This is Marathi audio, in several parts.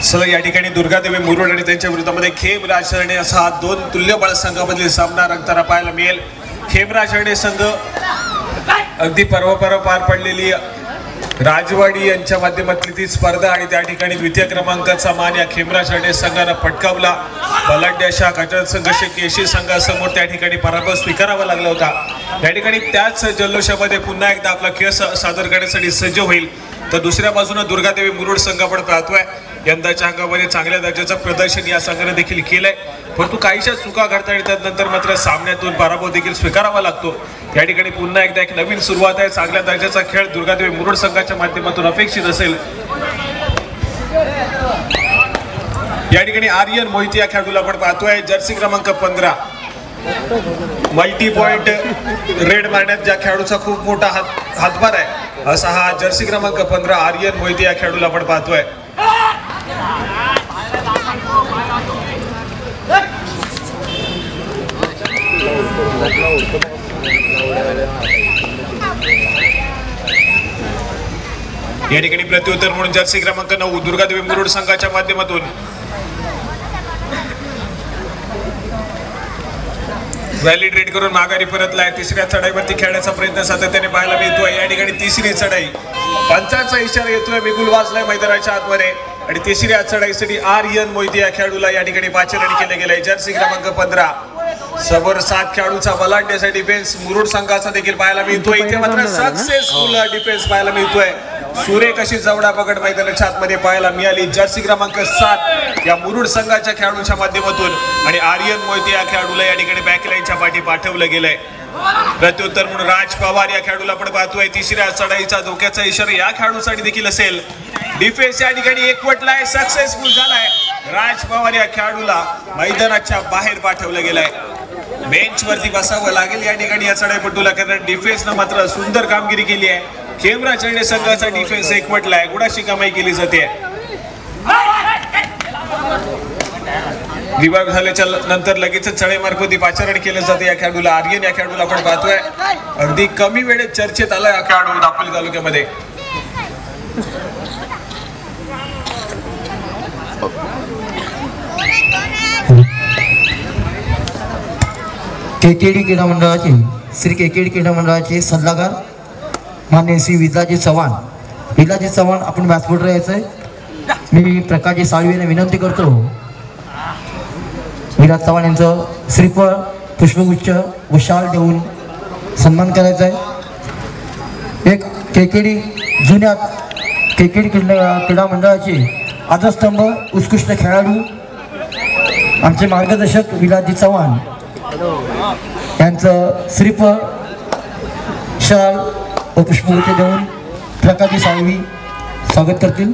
सलग या ठिकाणी दुर्गादेवी मुरुड आणि त्यांच्या विरोधामध्ये खेमराज शरणे असा दोन तुल्यबळ संघामधील सामना रंगताना पाहायला मिळेल। खेमराज शरणे संघ अगदी परवा पार पडलेली राजवाडी यांच्या माध्यमातली ती स्पर्धा आणि त्या ठिकाणी द्वितीय क्रमांकाचा मान या खेमराज शरणे संघाने पटकावला। बलाढ्य अशा कटक संघर्ष केशी संघासमोर त्या ठिकाणी पराभव स्वीकारावा लागला होता। या ठिकाणी त्याच जल्लोषामध्ये पुन्हा एकदा आपला खेळ सादर करण्यासाठी सज्ज होईल। तर दुसऱ्या बाजूने दुर्गादेवी मुरुड संघ आपण पाहतोय यंदाच्या अंगामध्ये चांगल्या दर्जाचं प्रदर्शन या संघाने देखील केलंय, परंतु काहीशा चुका घडता येतात नंतर मात्र सामन्यातून पराभव देखील स्वीकारावा लागतो। या ठिकाणी पुन्हा एकदा एक नवीन सुरुवात आहे। चांगल्या दर्जाचा खेळ दुर्गादेवी मुरुड संघाच्या माध्यमातून अपेक्षित असेल। या ठिकाणी आर्यन मोहिते या खेळाडूला आपण पाहतोय जर्सी क्रमांक 15 मल्टी पॉइंट रेड मारण्यात ज्या खेळाडूचा खूप मोठा हातभार आहे असा हा जर्सी क्रमांक 15 आर्यन मोहिते या खेळाडूला आपण पाहतोय। या ठिकाणी प्रत्युत्तर म्हणून जर्सी क्रमांक 9 दुर्गादेवी मुरुड संघाच्या माध्यमातून व्हॅलिड रेड करून माघारी परतलाय। तिसऱ्या चढाईवरती खेळण्याचा प्रयत्न सातत्याने पाहायला मिळतोय। या ठिकाणी तिसरी चढाई पंचाचा इशारा येतोय, बिगुल वाजलाय मैदानाच्या आतमध्ये आणि तिसऱ्या चढाईसाठी आर्यन मोहिते या खेळाडूला या ठिकाणी पाचारण केले गेले। जर्सी क्रमांक 15 समोर 7 खेळाडूचा बलाढ्य डिफेन्स मुरुड संघाचा देखील पाहायला मिळतोय। इथे मात्र सक्सेसफुल डिफेन्स पाहायला मिळतोय। सुरेख अशी जवळा पकड मैदानाच्या आतमध्ये पाहायला मिळाली जर्सी क्रमांक 7 या मुरुड संघाच्या खेळाडूंच्या माध्यमातून आणि आर्यन मोहिते या खेळाडूला या ठिकाणी बॅकलाईनच्या पाठी पाठवलं गेलंय। प्रत्युत्तर म्हणून राज पवार या खेळाडूला आपण पाहतोय। तिसऱ्या चढाईचा धोक्याचा इशारा या खेळाडूसाठी देखील असेल। डिफेन्स या ठिकाणी एकवटलाय, सक्सेसफुल झालाय। राज पवार या खेळाडूला मैदानाच्या बाहेर पाठवलं गेलंय। बेंच वरती बसावं लागेल या ठिकाणी या चढाईपटूला, कारण डिफेन्सनं मात्र सुंदर कामगिरी केली आहे। खेमराज शरणे संघाचा डिफेन्स एकवटलाय, गुणाची कमाई केली जाते। रिवाइव झाल्याच्या नंतर लगेच चढाईमार्फत पाचारण केलं जाते या खेळाडूला। आर्यन या खेळाडूला आपण पाहतोय अगदी कमी वेळेत चर्चेत आला या खेळाडू दापोली तालुक्यामध्ये। केकेडी क्रीडा मंडळाचे श्री केकेडी क्रीडा मंडळाचे सल्लागार मान्य श्री विलाजी चव्हाण आपण व्यासपीठावर यायचंय। मी प्रकाशजी साळवेंना विनंती करतो विलास चव्हाण यांचं श्रीफळ पुष्पगुच्छ व शाल देऊन सन्मान करायचा आहे। एक केकेडी जुन्या केकेडी क्रीडा मंडळाचे आधारस्तंभ उत्कृष्ट खेळाडू आमचे मार्गदर्शक विलाजी चव्हाण यांचं श्रीफळ शाल व पुष्पगुच्छ देऊन प्रकाशजी साळवी स्वागत करतील।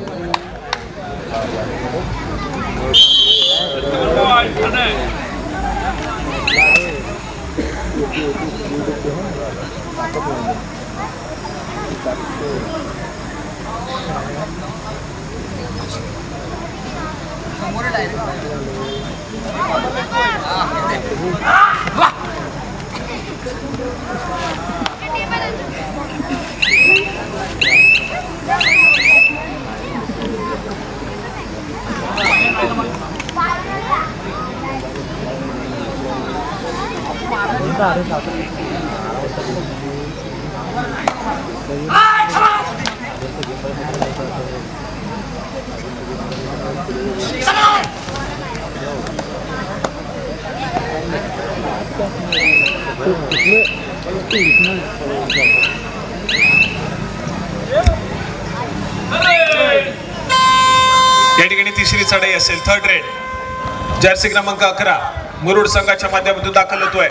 या ठिकाणी तिसरी चढाई असेल, थर्ड रेड जर्सी क्रमांक 11 मुरुड संघाच्या माध्यमातून दाखल होतोय।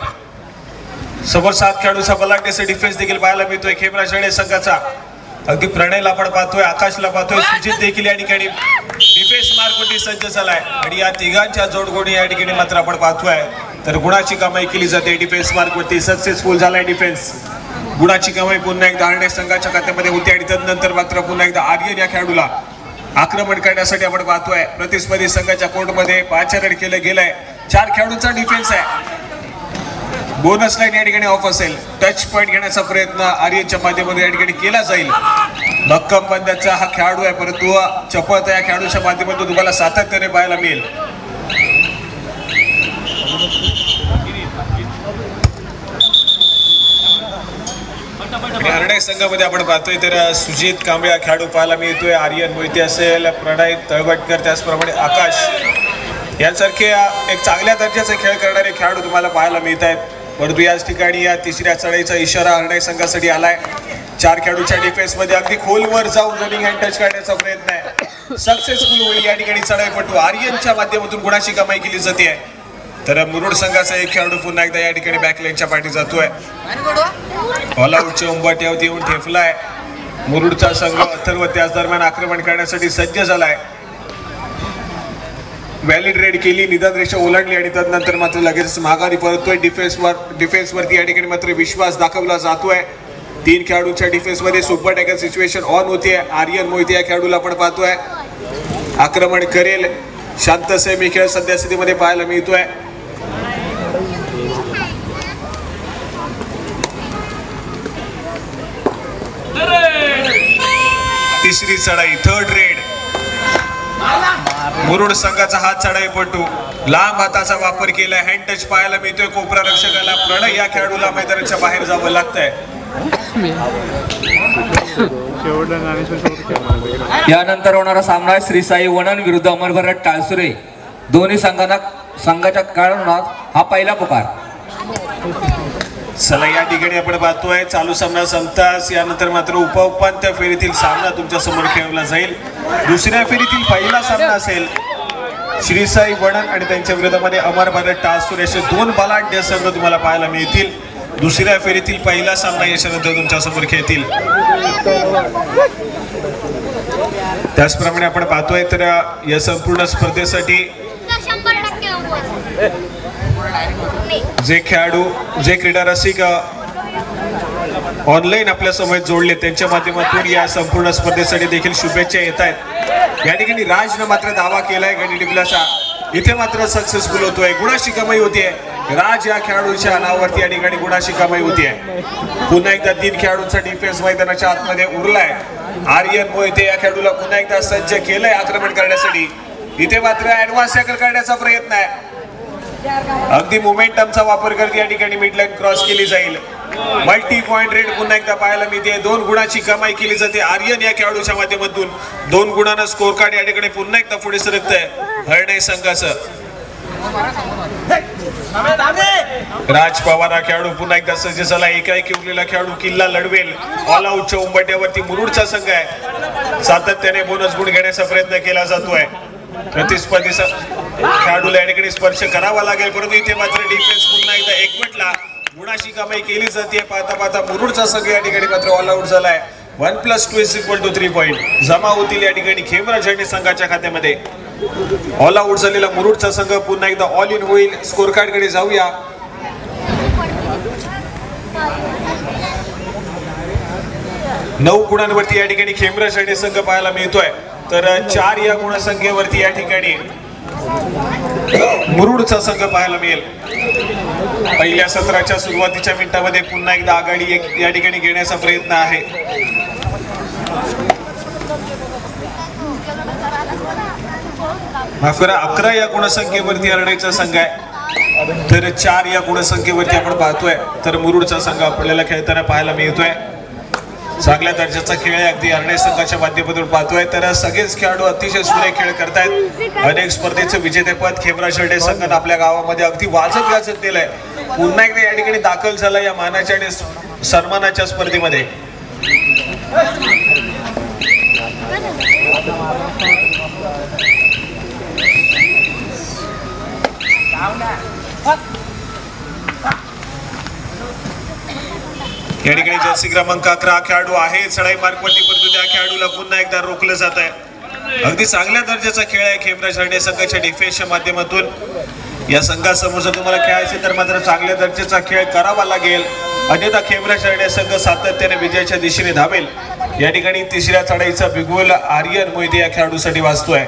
समोर 7 खेळाडूचा बलाढ्य डिफेन्स देखील पाहायला मिळतोय खेमराज शरणे संघाचा। अगदी प्रणयला आपण पाहतोय, आकाशला पाहतोय, सुजित देखील या ठिकाणी डिफेन्स मार्कवरती सज्ज झालाय आणि या तिघांच्या जोडगोणी या ठिकाणी मात्र आपण पाहतोय तर गुणाची कमाई केली जाते। डिफेन्स मार्कवरती सक्सेसफुल झालाय डिफेन्स। गुणाची कमाई पुन्हा एकदा आर्यन संघाच्या खात्यामध्ये होती आणि त्यानंतर मात्र पुन्हा एकदा आर्यन या खेळाडूला आक्रमण करण्यासाठी आपण पाहतोय प्रतिस्पर्धी संघाच्या कोर्टमध्ये पाचारण केलं गेलंय। 4 खेळाडूंचा डिफेन्स आहे। बोनस लाईन या ठिकाणी ऑफ असेल. टच पॉइंट घेण्याचा प्रयत्न आर्यनच्या माध्यमातून या ठिकाणी केला जाईल. भक्कम बंद्याचा हा खेळाडू आहे, परंतु चपळता या खेळाडूच्या माध्यमातून तुम्हाला सातत्याने पाहायला मिळेल. हरणे संघामध्ये आपण पाहतोय तर सुजित कांबळे हा खेळाडू पाहायला मिळतोय. आर्यन मोहिते असेल, प्रणय तळवटकर, त्याचप्रमाणे आकाश यांसारखे एक चांगल्या दर्जाचे खेळ करणारे खेळाडू तुम्हाला पाहायला मिळत आहेत. परंतु याच ठिकाणी या तिसऱ्या चढाईचा इशारा हरणे संघासाठी आलाय. 4 खेळाडूच्या डिफेन्स मध्ये अगदी खोलवर जाऊन रनिंग हँड टच करण्याचा प्रयत्न आहे. सक्सेसफुल होईल या ठिकाणी चढाईपटू आर्यनच्या माध्यमातून गुणाची कमाई केली जाते. तर मुरुड संघाचा एक खेळाडू पुन्हा एकदा या ठिकाणी बॅकलाईनच्या पाठी जातोय. ऑल आउटच्या उंबरठ्यावरती येऊन ठेपलाय. मुरुडचा संघ अथर्व त्याच दरम्यान आक्रमण करण्यासाठी सज्ज झालाय. व्हॅलिड रेड केली, निदान रेषा ओलांडली आणि त्यानंतर मात्र लगेच माघारी परततोय. डिफेन्सवरती या ठिकाणी मात्र विश्वास दाखवला जातोय. 3 खेळाडूंच्या डिफेन्समध्ये सुपर टॅकल सिच्युएशन ऑन होतीये. आर्यन मोहिते या खेळाडूला आपण पाहतोय आक्रमण करेल. शांत सेमी खेळ सध्या स्थितीमध्ये पाहायला मिळतोय. तिसरी चढाई, थर्ड रेड. मुरुड संघाचा हात चढाईपटू लांब हाताचा वापर केलाय. हँड टच पाहायला मिळतोय कोपरा रक्षकाला. प्रणय या खेळाडूला मैदानाच्या बाहेर जावं लागतंय. यानंतर होणारा सामना आहे श्री साई वनन विरुद्ध अमरभरत टाळसुरे. दोन्ही संघाच्या काळात हा पहिला पुकार. चला या ठिकाणी आपण पाहतोय चालू सामना संपताच यानंतर मात्र उपउपांत्य फेरीतील सामना तुमच्या समोर खेळवला जाईल. दुसऱ्या फेरीतील पहिला सामना असेल श्री साई वणन आणि त्यांच्या विरोधामध्ये अमरभरत टाळसुरे असे 2 बलाढ्य संघ तुम्हाला पाहायला मिळतील. दुसऱ्या फेरीतील पहिला सामना याच्यानंतर तुमच्या समोर खेळतील. त्याचप्रमाणे आपण पाहतोय तर या संपूर्ण स्पर्धेसाठी जे खेळाडू जे क्रीडा रसिक ऑनलाईन आपल्या समोर जोडले त्यांच्या माध्यमातून या संपूर्ण स्पर्धेसाठी देखील शुभेच्छा येत आहेत. या ठिकाणी राजनं मात्र दावा केलाय गडी टिपल्याचा. इथे मात्र सक्सेसफुल होतोय. गुणाची कमाई होतीये. राज या खेळाडूच्या नावावरती या ठिकाणी गुणाची कमाई होतीये. पुन्हा एकदा 3 खेळाडूंचा डिफेन्स मैदानाच्या आतमध्ये उरलाय. आर्यन मोहिते या खेळाडूला पुन्हा एकदा सज्ज केलंय आक्रमण करण्यासाठी. इथे मात्र ऍडव्हान्स टॅकल करण्याचा प्रयत्न आहे. अगदी मोमेंटमचा वापर करत या ठिकाणी मिडलाईन क्रॉस केली जाईल. मल्टी पॉइंट रेड पुन्हा एकदा पाहायला मिळते. 2 गुणाची कमाई केली जाते. आर्यन या खेळाडूच्या माध्यमातून 2 गुणांना स्कोर कार्ड या ठिकाणी पुन्हा एकदा पुढे सरकतंय हरणे संघाचं. राज पवार हा खेळाडू पुन्हा एकदा सज्ज झाला. एकाएकी उरलेला खेळाडू किल्ला लढवेल. ऑल आउटच्या उंबरठ्यावरती मुरुडचा संघ आहे. सातत्याने बोनस गुण घेण्याचा प्रयत्न केला जातोय. प्रतिस्पर्धीचा खेळाडूला या ठिकाणी स्पर्श करावा लागेल, परंतु इथे मात्र डिफेन्स पुन्हा एकदा एकवटला. गुणाची कमाई केली जाते. पाहता पाहता मुरुडचा संघ या ठिकाणी मात्र ऑल आउट झालाय. 1+2 = 3 पॉइंट जमा होतील या ठिकाणी खेमराज हरणे संघाच्या खात्यामध्ये. ऑल आउट झालेला मुरुडचा संघ पुन्हा एकदा ऑल इन होईल. स्कोर कार्ड कडे जाऊया. नऊ गुणांवरती या ठिकाणी खेमराज हरणे संघ पाहायला मिळतोय. तर 4 या गुणसंख्येवरती या ठिकाणी मुरुडचा संघ पाहायला मिळेल. पहिल्या सत्राच्या सुरुवातीच्या मिनिटांमध्ये पुन्हा एकदा आघाडी या ठिकाणी घेण्याचा प्रयत्न आहे. माफ करा, 11 या गुणसंख्येवरती हरण्याचा संघ आहे. तर 4 या गुणसंख्येवरती आपण पाहतोय तर मुरुडचा संघ आपल्याला खेळताना पाहायला मिळतोय. चांगल्या दर्जाचा खेळ आहे. अगदी हरणे संघाच्या माध्यमातून पाहतोय तर सगळेच खेळाडू अतिशय सुरेख खेळ करतायत. अनेक स्पर्धेचं विजेतेपद खेमराज हरणे संघाने आपल्या गावामध्ये अगदी वाजत गाजत दिलंय. पुन्हा एकदा या ठिकाणी दाखल झाला या मानाच्या आणि सन्मानाच्या स्पर्धेमध्ये. या ठिकाणी जर्सी क्रमांक 11 खेळाडू आहे चढाई मार्गवरती, परंतु त्या खेळाडूला पुन्हा एकदा रोखलं जात आहे. अगदी चांगल्या दर्जाचा खेळ आहे खेमराज हरणे संघाच्या डिफेन्सच्या माध्यमातून. या संघासमोर जर तुम्हाला खेळायचे तर मात्र चांगल्या दर्जाचा खेळ करावा लागेल, अन्यथा खेमराज हरणे संघ सातत्याने विजयाच्या दिशेने धावेल. या ठिकाणी तिसऱ्या चढाईचा बिगुल आर्यन मोहिते या खेळाडूसाठी वाजतोय.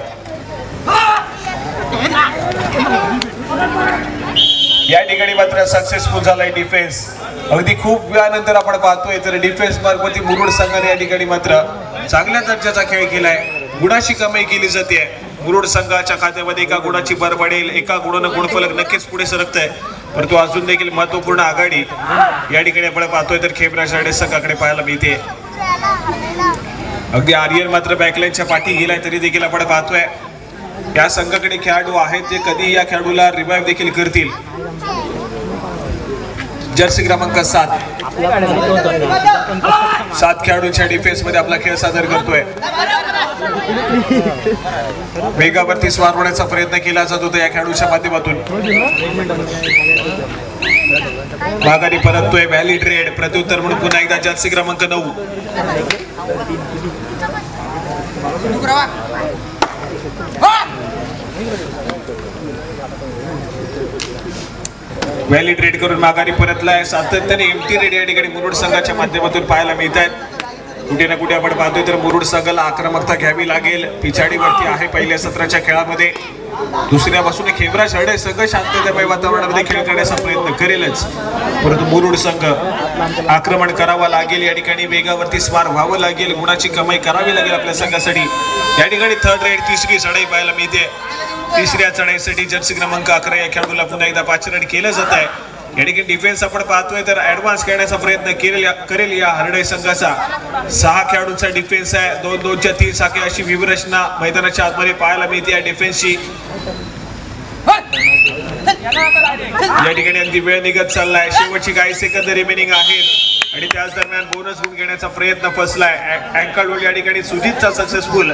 या ठिकाणी मात्र सक्सेसफुल झालाय डिफेन्स. अगदी खूप वेळानंतर आपण पाहतोय तर डिफेन्स मार्गवरती मुरुड संघाने या ठिकाणी मात्र चांगल्या दर्जाचा खेळ केलाय. गुणाची कमाई केली जाते. मुरुड संघाच्या खात्यामध्ये एका गुणाची भर पडेल. एका गुणानं गुणफलक नक्कीच पुढे सरकतंय, परंतु अजून देखील महत्वपूर्ण आघाडी या ठिकाणी आपण पाहतोय तर खेमराज हरडे संघाकडे पाहायला मिळते. अगदी आर्यन मात्र बॅकलाईनच्या पाठी गेलाय तरी देखील आपण पाहतोय या संघाकडे खेळाडू आहेत जे कधी या खेळाडूला रिवाइव्ह देखील करतील. जर्सी क्रमांक 7 खेळाडूंच्या डिफेन्स मध्ये आपला खेळ सादर करतोय. वेगावरती स्वार होण्याचा प्रयत्न केला जात होता या खेळाडूच्या माध्यमातून. माघारी परततोय व्हॅलिड रेड. प्रत्युत्तर म्हणून पुन्हा एकदा जर्सी क्रमांक 9 व्हॅलिड रेड करून माघारी परतलाय. सातत्याने एम्प्टी रेड या ठिकाणी मुरुड संघाच्या माध्यमातून पाहायला मिळत आहेत. कुठे ना कुठे आपण पाहतोय तर मुरुड संघाला आक्रमकता घ्यावी लागेल. पिछाडीवरती आहे पहिल्या सत्राच्या खेळामध्ये. दुसऱ्या बाजूने खेमराज हरडे संघ शांततामय वातावरणामध्ये खेळ करण्याचा प्रयत्न करेलच, परंतु मुरुड संघ आक्रमण करावं लागेल. या ठिकाणी वेगावरती स्वार व्हावं लागेल. गुणाची कमाई करावी लागेल आपल्या संघासाठी. या ठिकाणी थर्ड रेड तिसरी चढाई पाहायला मिळते. तिसऱ्या चढाईसाठी जर्सी क्रमांक 11 या खेळाडूला पुन्हा एकदा पाचारण केलं जात आहे. या ठिकाणी डिफेन्स आपण पाहतोय तर ऍडव्हान्स खेळण्याचा प्रयत्न करेल या हरडे संघाचा. 6 खेळाडूंचा डिफेन्स आहे. 2-2च्या 3 साखे अशी व्यूहरचना मैदानाच्या आतमध्ये पाहायला मिळते या डिफेन्सची. या ठिकाणी अगदी वेळ निघत चाललाय. शेवटची काही सेकंद रिमेनिंग आहेत आणि त्याच दरम्यान बोनस गुण घेण्याचा प्रयत्न फसलाय. अँकल होल्ड या ठिकाणी सुजितचा सक्सेसफुल.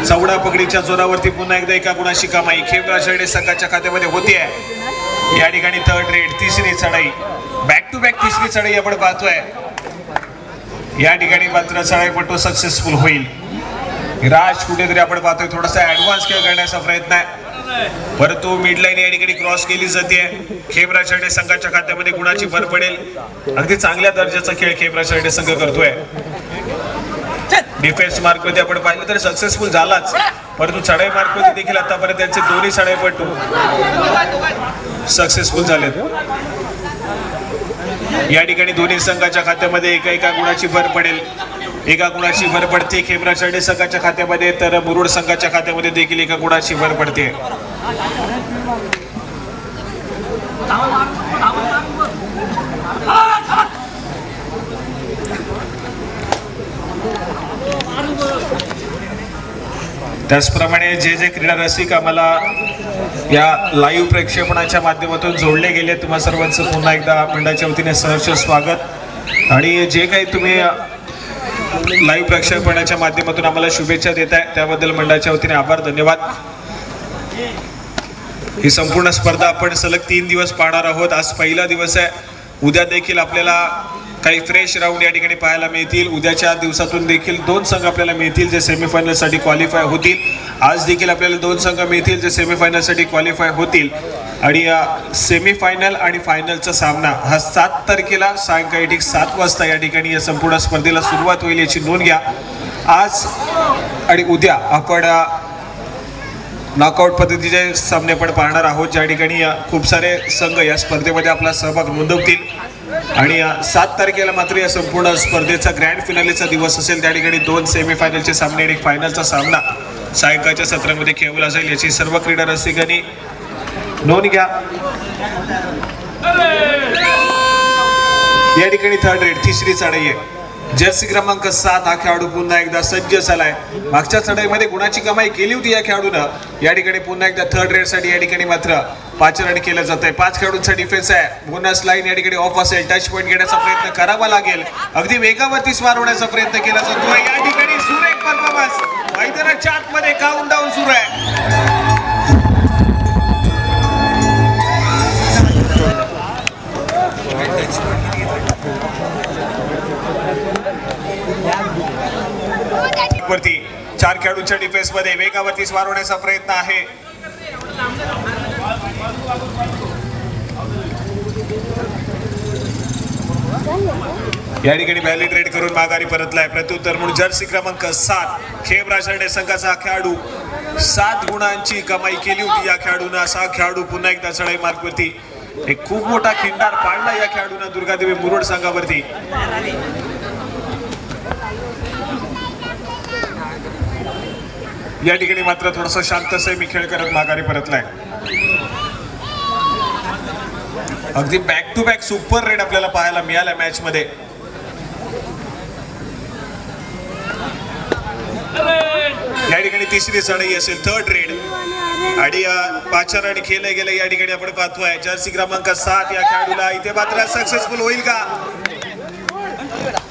चौडा पकडीच्या जोरावरती पुन्हा एकदा एका गुणाची कमाई खेमराज हरडे संघाच्या खात्यामध्ये होती आहे. या ठिकाणी थर्ड रेड तिसरी चढाई. बॅक टू बॅक तिसरी चढाई आपण पाहतोय. या ठिकाणी मात्र चढाईपटू सक्सेसफुल होईल. राज कुठेतरी आपण पाहतोय थोडासा ऍडव्हान्स खेळ करण्याचा प्रयत्न आहे, परंतु मिड लाईन या ठिकाणी क्रॉस केली जाते. खेमराज हरडे संघाच्या खात्यामध्ये गुणाची भर पडेल. अगदी चांगल्या दर्जाचा खेळ खेमराज हरडे संघ करतोय. डिफेन्स मार्क मध्ये आपण पाहिलं तर सक्सेसफुल झालाच, परंतु चढाई मार्क मध्ये देखील आतापर्यंत त्यांचे दोन्ही चढाईपटू सक्सेसफुल झालेत. या ठिकाणी दोन्ही संघाच्या खात्यामध्ये एका गुणाची भर पडेल. एका गुणाची भर पडते खेमराज हरडे संघाच्या खात्यामध्ये, तर मुरुड संघाच्या खात्यामध्ये देखील एका गुणाची भर पडते. त्याचप्रमाणे जे क्रीडा रसिक आम्हाला या लाईव्ह प्रक्षेपणाच्या माध्यमातून जोडले गेले, तुम्हा सर्वांचं पुन्हा एकदा मंडळाच्या वतीने सहर्ष स्वागत. आणि जे काही तुम्ही लाईव्ह प्रक्षेपणाच्या माध्यमातून आम्हाला शुभेच्छा देत आहे त्याबद्दल मंडळाच्या वतीने आभार, धन्यवाद. ही संपूर्ण स्पर्धा आपण सलग 3 दिवस पाहणार आहोत. आज पहिला दिवस आहे. उद्या देखील आपल्याला काही फ्रेश राऊंड या ठिकाणी पाहायला मिळतील. उद्याच्या दिवसातून देखील 2 संघ आपल्याला मिळतील जे सेमीफायनलसाठी क्वालिफाय होतील. आज देखील आपल्याला 2 संघ मिळतील जे सेमीफायनलसाठी क्वालिफाय होतील. आणि सेमीफायनल आणि फायनलचा सामना हा 7 तारखेला सायंकाळी ठीक 7 वाजता या ठिकाणी या संपूर्ण स्पर्धेला सुरुवात होईल, याची नोंद घ्या. आज आणि उद्या आपण नॉकआउट पद्धतीचे सामने पण पाहणार आहोत, ज्या ठिकाणी खूप सारे संघ या स्पर्धेमध्ये आपला सहभाग नोंदवतील. आणि 7 तारखेला मात्र या संपूर्ण स्पर्धेचा ग्रँड फिनालेचा दिवस असेल. त्या ठिकाणी 2 सेमीफायनलचे सामने आणि फायनलचा सामना सायंकाळच्या सत्रामध्ये खेळवला जाईल, याची सर्व क्रीडा रसिकांनी नोंद घ्या. या ठिकाणी थर्ड रेड तिसरी चढाई आहे. जर्सी क्रमांक 7 हा खेळाडू पुन्हा एकदा सज्ज झालाय. मागच्या चढाईमध्ये गुणाची कमाई केली होती या खेळाडूनं. या ठिकाणी पुन्हा एकदा थर्ड रेड साठी या ठिकाणी मात्र पाचारण केलं जात आहे. 5 खेळाडूंचा डिफेन्स आहे. बोनस लाईन या ठिकाणी ऑफ असेल. टच पॉईंट घेण्याचा प्रयत्न करावा लागेल. अगदी वेगावरती स्वार होण्याचा प्रयत्न केला जातो. या ठिकाणी सुरेख परफॉर्मन्स. मैदानाच्या आतमध्ये काउंटडाऊन सुरू आहे. वरती 4 खेळाडूंच्या डिफेन्स मध्ये वेगावरती स्वार होण्याचा प्रयत्न आहे. या ठिकाणी व्हॅलिड रेड करून माघारी परतलाय. प्रत्युत्तर म्हणून जर्सी क्रमांक 7 खेमराज हरडे संघाचा खेळाडू 7 गुणांची कमाई केली होती या खेळाडूनं. 6 खेळाडू पुन्हा एकदा चढाई मार्गवरती एक खूप मोठा खिंडार पाडला या खेळाडूंना दुर्गादेवी मुरुड संघावरती. या ठिकाणी मात्र थोडस शांत संयमी खेळ करत माघारी परतलाय. अगदी back to back super raid आपल्याला पाहायला मिळाला मॅच मध्ये. या ठिकाणी तिसरी चढाई असेल, थर्ड रेड आणि 5 रन खेळले गेले. या ठिकाणी आपण पाहतोय जर्सी क्रमांक 7 या खेळाडूला इथे मात्र सक्सेसफुल होईल का?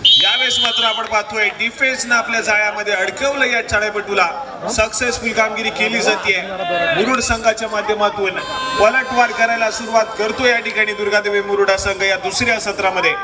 यावेळेस मात्र आपण पाहतोय डिफेन्सनं आपल्या जाळ्यामध्ये अडकवलं या चढाईपटूला. सक्सेसफुल कामगिरी केली जाते. मुरुड संघाच्या माध्यमातून पलटवार करायला सुरुवात करतोय या ठिकाणी दुर्गादेवी मुरुड संघ या दुसऱ्या सत्रामध्ये.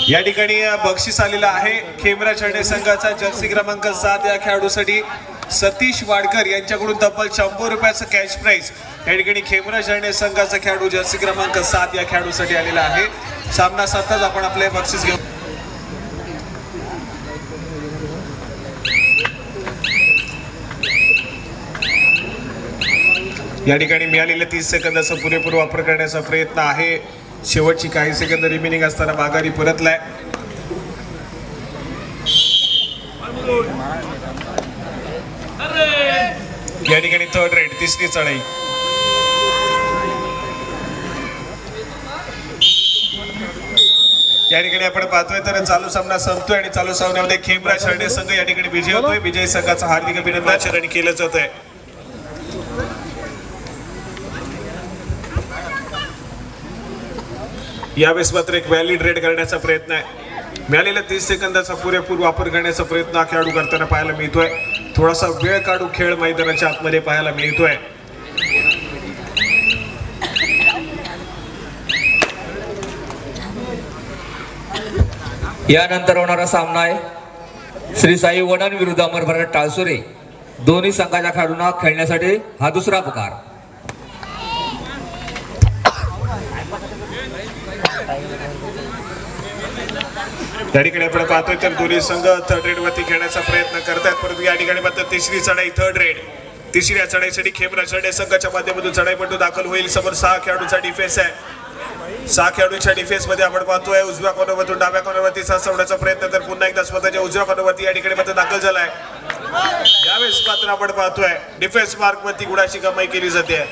या ठिकाणी बक्षीस आलेला आहे खेमरा छाडे संघाचा जर्सी क्रमांक 7 या खेळाडूसाठी सतीश वाडकर यांच्याकडून तब्बल 100 रुपयाचं कॅश प्राइज या ठिकाणी खेमरा छाडे संघाचा खेळाडू जर्सी क्रमांक 7 या खेळाडूसाठी आलेला आहे. सामना साधताच आपण आपले बक्षीस घेऊ. या ठिकाणी मिळालेल्या 30 सेकंदाचा पुरेपूर वापर करण्याचा प्रयत्न आहे. शेवटची काही सेकंद रिमेनिंग असताना माघारी परतलाय. या ठिकाणी थर्ड रेड, तिसरी चढाई. या ठिकाणी आपण पाहतोय तर चालू सामना संपतोय आणि चालू सामन्यामध्ये खेमरा छाडे संघ या ठिकाणी विजय होतोय. विजय संघाचा हार्दिक अभिनंदन केलं जात आहे. यावेळेस मात्र एक व्हॅलिड रेड करण्याचा प्रयत्न आहे. मिळालेल्या 30 सेकंदाचा पुरेपूर वापर करण्याचा प्रयत्न खेळाडू करताना पाहायला मिळतोय. थोडासा वेळ काढू खेळ मैदानाच्या आतमध्ये पाहायला मिळतोय. यानंतर होणारा सामना आहे श्री साई वनन विरुद्ध अमर भरत टाळसुरे. दोन्ही संघाच्या खेळाडूंना खेळण्यासाठी हा दुसरा पुकार. त्या ठिकाणी आपण पाहतोय तर दोन्ही संघ थर्ड रेड वरती खेळण्याचा प्रयत्न करतात. परंतु या ठिकाणी मात्र तिसरी चढाई, थर्ड रेड, तिसऱ्या चढाईसाठी खेमरा छाडे संघाच्या माध्यमातून चढाईपटू दाखल होईल. समोर 6 खेळाडूंचा डिफेन्स आहे. 6 खेळाडूंच्या डिफेन्स मध्ये आपण पाहतोय उजव्या कॉर्नरवरून डाव्या कॉर्नरवरती सोडण्याचा प्रयत्न, तर पुन्हा एकदा स्वतःच्या उजव्या कॉर्नरवरती या ठिकाणी मात्र दाखल झालाय. यावेळेस मात्र आपण पाहतोय डिफेन्स मार्क वरती गुणाची कमाई केली जाते.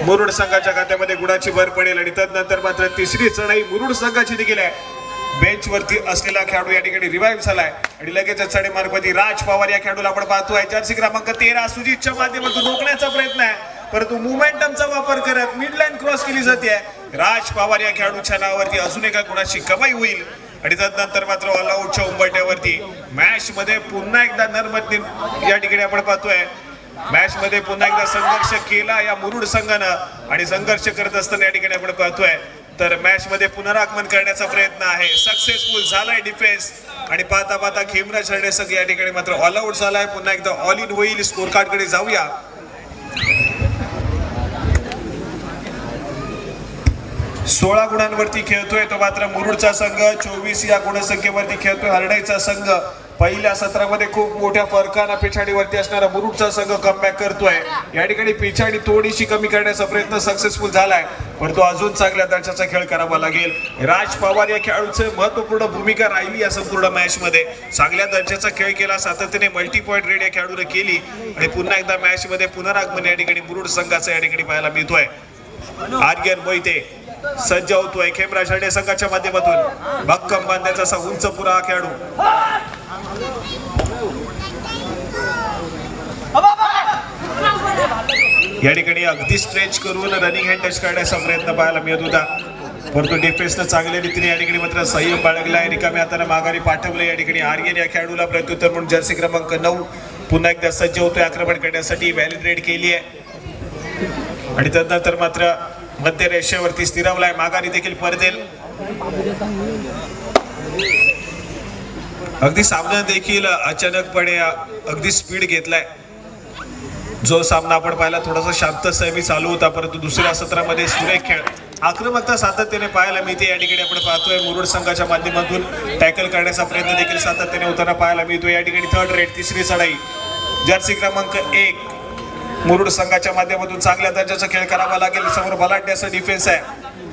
मुरुड संघाच्या खात्यामध्ये गुणाची भर पडेल आणि त्यानंतर मात्र तिसरी चढाई मुरुड संघाची देखील आहे. बेंच वरती असलेला खेळाडू या ठिकाणी रिवाइव्ह झालाय आणि लगेच चढाई मार्गवरती राज पवार या खेळाडूला आपण पाहतोय जर्सी क्रमांक 13 सुजितच्या माध्यमातून रोखण्याचा प्रयत्न आहे. परंतु मोमेंटमचा वापर करत मिड लाईन क्रॉस केली जाते. राज पवार या खेळाडूच्या नावावरती अजून एका गुणाची कमाई होईल आणि त्यानंतर मात्र ऑल आउटच्या उंबरठ्यावरती मॅच मध्ये पुन्हा एकदा नर्मद या ठिकाणी आपण पाहतोय मॅच मध्ये पुन्हा एकदा संघर्ष केला या मुरुड संघानं आणि संघर्ष करत असताना या ठिकाणी आपण पाहतोय तर मॅच मध्ये पुनरागमन करण्याचा प्रयत्न आहे. सक्सेसफुल झालाय डिफेन्स आणि पाहता पाहता खेमरा छाडे संघ या ठिकाणी मात्र ऑल आउट झालाय. पुन्हा एकदा ऑल इन होईल. स्कोर कार्ड कडे जाऊया. सोळा गुणांवरती खेळतोय तो मात्र मुरुडचा संघ. 24 या गुणसंख्येवरती खेळतोय हरडाईचा संघ. पहिल्या सत्रामध्ये खूप मोठ्या फरकाने पिछाडीवरती असणारा मुरुडचा संघ कमबॅक करतोय. या ठिकाणी पिछाडी थोडीशी कमी करण्याचा प्रयत्न सक्सेसफुल झालाय, परंतु अजून चांगल्या दर्जाचा खेळ करावा लागेल. राज पवार या खेळाडूचे महत्वपूर्ण भूमिका राहिली या संपूर्ण मॅच मध्ये. चांगल्या दर्जाचा खेळ केला, सातत्याने मल्टी पॉइंट रेड या खेळाडूने केली आणि पुन्हा एकदा मॅच मध्ये पुनरागमन या ठिकाणी मुरुड संघाचा या ठिकाणी पाहायला मिळतोय. आर्यन मोहिते सज्ज होतोय खेमरा छाडे संघाच्या माध्यमातून. भक्कम बांधण्याचा असा उंच पुरा हा खेळाडू. या ठिकाणी अगदी स्ट्रेच करून रनिंग हँड टच करण्याचा प्रयत्न पाहायला मिळत होता, परंतु डिफेन्सनं चांगल्या रीतीने या ठिकाणी मात्र संयम बाळगलाय. रिकाम्या हाताने माघारी पाठवले. या ठिकाणी आर्यन या खेळाडूला प्रत्युत्तर म्हणून जर्सी क्रमांक 9 पुन्हा एकदा सज्ज होतोय आक्रमण करण्यासाठी. व्हॅलिड रेड केली आहे आणि त्यानंतर मात्र मध्य रेषेवरती स्थिरावलाय. माघारी देखील परदेल. अगदी सामना देखील अचानकपणे अगदी स्पीड घेतलाय. जो सामना आपण पाहिला थोडासा शांत संयमी चालू होता, परंतु दुसऱ्या सत्रामध्ये सुरेख खेळ आक्रमकता सातत्याने पाहायला मिळते. या ठिकाणी आपण पाहतोय मुरुड संघाच्या माध्यमातून टॅकल करण्याचा प्रयत्न देखील सातत्याने होताना पाहायला मिळतो. या ठिकाणी थर्ड रेड तिसरी चढाई जर्सी क्रमांक 1 मुरुड संघाच्या माध्यमातून चांगल्या दर्जाचा खेळ करावा लागेल. समोर बलाढ्य असा डिफेन्स आहे,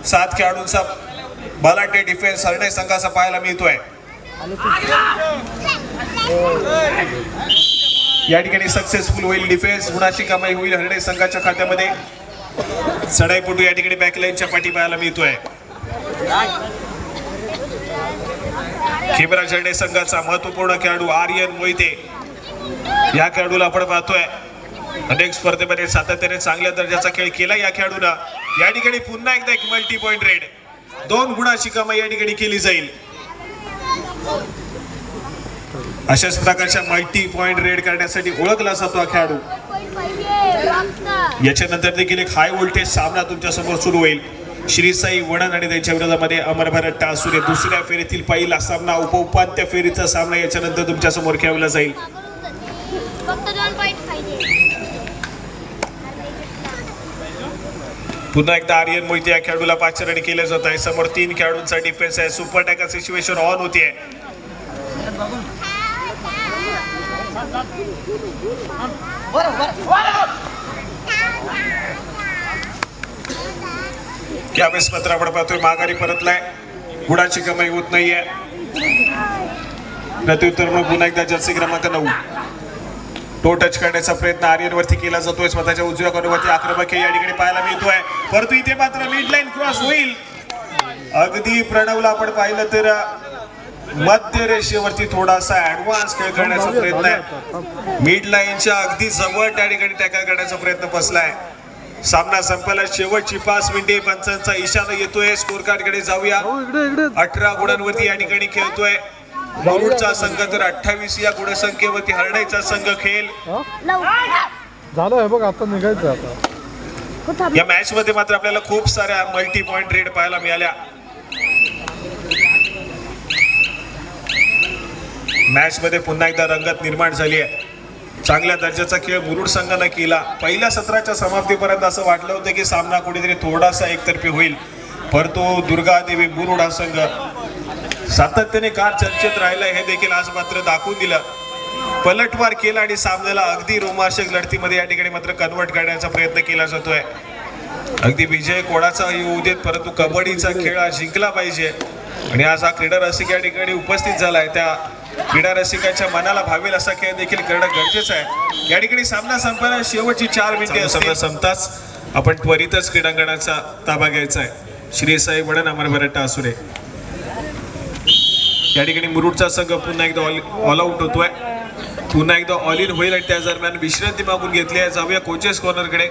7 खेळाडूंचा बलाढ्य डिफेन्स हरणे संघाचा पाहायला मिळतोय. या ठिकाणी सक्सेसफुल होईल डिफेन्स, गुणाची कमाई होईल हरणे संघाच्या खात्यामध्ये. चढाईपटू या ठिकाणी बॅकलाईनच्या पाठी पाहायला मिळतोय. खेमराज हरणे संघाचा महत्वपूर्ण खेळाडू आर्यन मोहिते, या खेळाडूला आपण पाहतोय अनेक स्पर्धेमध्ये सातत्याने चांगल्या दर्जाचा खेळ केला. या खेळाडूला या ठिकाणी पुन्हा एकदा एक मल्टी पॉइंट रेड 2 गुणाची कमाई या ठिकाणी केली जाईल. अशाच प्रकारच्या मल्टी पॉइंट रेड करण्यासाठी ओळखला जातो हा खेळाडू. याच्यानंतर देखील एक हाय व्होल्टेज सामना तुमच्या समोर सुरू होईल. श्री साई वणन आणि त्यांच्या विरोधामध्ये अमर भरत टासुरे. दुसऱ्या फेरीतील पहिला सामना उपउपांत्य फेरीचा सामना याच्यानंतर तुमच्या समोर खेळवला जाईल. पुन्हा एकदा आर्यन मोहिते या खेळाडूला पाचारणी केलं जात आहे. समोर 3 खेळाडूंचा डिफेन्स आहे. सुपर टॅकल सिच्युएशन ऑन होतीये. यावेळेस मात्र आपण पाहतोय माघारी परतलाय, गुणाची कमाई होत नाहीये. प्रत्युत्तर म्हणून पुन्हा एकदा जर्सी क्रमांक 9 टो टच करण्याचा प्रयत्न आर्यन वरती केला जातोय. स्वतःच्या उजव्या कॉर्नरवरती आक्रमक या ठिकाणी पाहायला मिळतोय, परंतु इथे मात्र मिड लाईन क्रॉस होईल. अगदी प्रणवला आपण पाहिलं तर मध्य रेषेवरती थोडासा ऍडव्हान्स खेळ करण्याचा प्रयत्न आहे. मिड लाईनच्या अगदी जवळ त्या ठिकाणी टॅकल करण्याचा प्रयत्न बसलाय. सामना संपायला शेवटची 5 मिनिटे. पंचांचा इशारा येतोय. स्कोर कार्ड कडे जाऊया. 18 गुणांवरती या ठिकाणी खेळतोय मुरुडचा संघ, तर 28 या गुणसंख्येवरती हरण्याचा संघ खेळ झालं बघ. आता निघायचं आता. या मॅच मध्ये मात्र आपल्याला खूप साऱ्या मल्टी पॉइंट रेड पाहायला मिळाल्या. मॅच मध्ये पुन्हा एकदा रंगत निर्माण झाली आहे. चांगल्या दर्जाचा खेळ मुरुड संघाने केला. पहिल्या सत्राच्या समाप्तीपर्यंत असं वाटलं होतं की सामना कुठेतरी थोडासा एकतर्फी होईल, परंतु दुर्गादेवी मुरुड हा संघ सातत्याने का चर्चेत राहिला हे देखील आज मात्र दाखवून दिलं. पलटवार केला आणि सामन्याला अगदी रोमांचक लढतीमध्ये या ठिकाणी मात्र कन्वर्ट करण्याचा प्रयत्न केला जातोय. अगदी विजय कोणाचा येऊ देत, परंतु कबड्डीचा खेळ हा जिंकला पाहिजे. आणि आज हा क्रीडा रसिक या ठिकाणी उपस्थित झालाय, त्या क्रीडा रसिकाच्या मनाला भावेल असा खेळ देखील करणं गरजेचं आहे. या ठिकाणी सामना संपायला शेवटची 4 मिनिटे संपताच आपण त्वरितच क्रीडांगणाचा ताबा घ्यायचा आहे. श्री साई वणन अमर भरत टासुरे. या ठिकाणी मुरुडचा संघ पुन्हा एकदा ऑल आउट होतोय. पुन्हा एकदा ऑल इन होईल आणि त्या दरम्यान विश्रांती मागून घेतली आहे. जाऊया कोचेस कॉर्नर कडे.